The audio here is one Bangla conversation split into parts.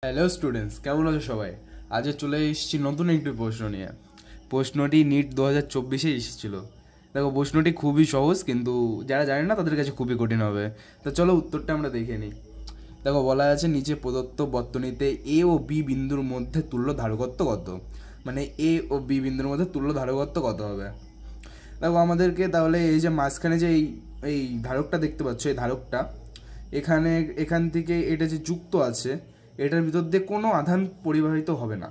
হ্যালো স্টুডেন্টস, কেমন আছো সবাই? আজ চলে এসেছি নতুন একটি প্রশ্ন নিয়ে। প্রশ্নটি নিট 2024-এ এসেছিল। দেখো, প্রশ্নটি খুবই সহজ, কিন্তু যারা জানে না তাদের কাছে খুবই কঠিন হবে। তো চলো উত্তরটা আমরা দেখে নিই। দেখো, বলা আছে নিচে প্রদত্ত বর্তনীতে এ ও বি বিন্দুর মধ্যে তুল্য ধারকত্ব কত। মানে এ ও বি বিন্দুর মধ্যে তুল্য ধারকত্ব কত হবে। দেখো, আমাদেরকে তাহলে এই যে মাঝখানে যে এই ধারকটা দেখতে পাচ্ছ, এই ধারকটা এখান থেকে এটা যে যুক্ত আছে, এটার ভিতর দিয়ে কোনো আধান পরিবাহিত হবে না।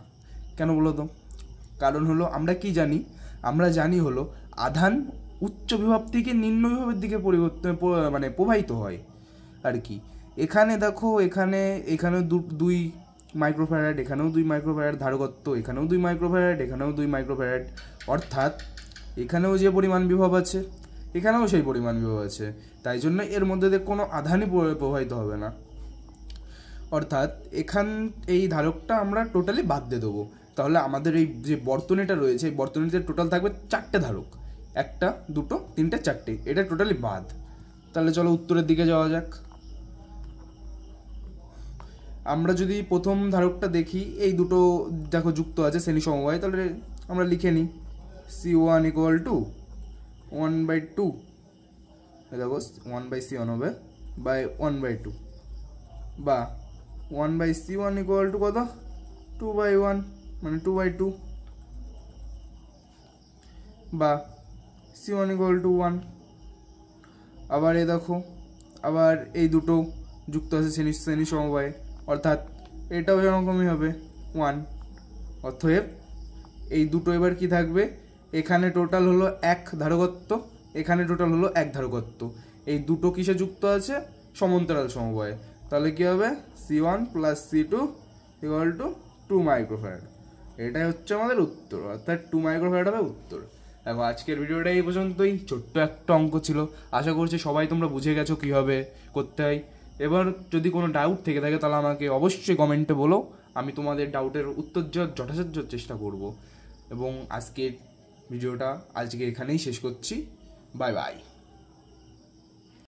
কেন বলো তো? কারণ হলো আমরা কি জানি? আমরা জানি হলো আধান উচ্চ বিভব থেকে নিম্ন বিভবের দিকে মানে প্রবাহিত হয় আর কি। এখানে দেখো, এখানেও দুই মাইক্রোফ্যারাড, এখানেও 2 মাইক্রোফ্যারাড ধারকত্ব, এখানেও 2 মাইক্রোফ্যারাড, এখানেও 2 মাইক্রোফ্যারাড। অর্থাৎ এখানেও যে পরিমাণ বিভব আছে, এখানেও সেই পরিমাণ বিভব আছে। তাই জন্য এর মধ্যে দিয়ে কোনো আধানই প্রবাহিত হবে না। অর্থাৎ এই ধারকটা আমরা টোটালি বাদ দিয়ে দেবো। তাহলে আমাদের এই যে বর্তনীটা রয়েছে, এই বর্তনীতে টোটাল থাকবে 4টে ধারক। 1, 2, 3, 4টে, এটা টোটালি বাদ। তাহলে চলো উত্তরের দিকে যাওয়া যাক। আমরা যদি প্রথম ধারকটা দেখি, এই দুটো দেখো যুক্ত আছে শ্রেণী সমবায়, তাহলে আমরা লিখে নিই C1 = 1/2। দেখো 1/C1 হবে বাই 1/2, বা 1/C1 = কত? 2/1, মানে 2/2, বা C1 = 1। আবার দেখো, আবার এই দুটো যুক্ত আছে শ্রেণী সমবায়ে, অর্থাৎ এটাও এরকমই হবে 1। অতএব এই দুটো এবার কি থাকবে? এখানে টোটাল হলো 1 ধারকত্ব, এখানে টোটাল হলো 1 ধারকত্ব। এই দুটো কিসে যুক্ত আছে? সমান্তরাল সমবায়ে। তাহলে কি হবে? C1 + C2 = 2 microfarad. এটাই হচ্ছে আমাদের উত্তর, অর্থাৎ 2 মাইক্রোফ্যারাড হবে উত্তর। দেখো, আজকের ভিডিওটা এই পর্যন্তই। ছোট্ট একটা অঙ্ক ছিল। আশা করছি সবাই তোমরা বুঝে গেছো কীভাবে করতে হয়। এবার যদি কোনো ডাউট থেকে থাকে তাহলে আমাকে অবশ্যই কমেন্টে বলো। আমি তোমাদের ডাউটের উত্তর দেওয়ার যথাসাধ্য চেষ্টা করব। এবং আজকের ভিডিওটা এখানেই শেষ করছি। Bye bye.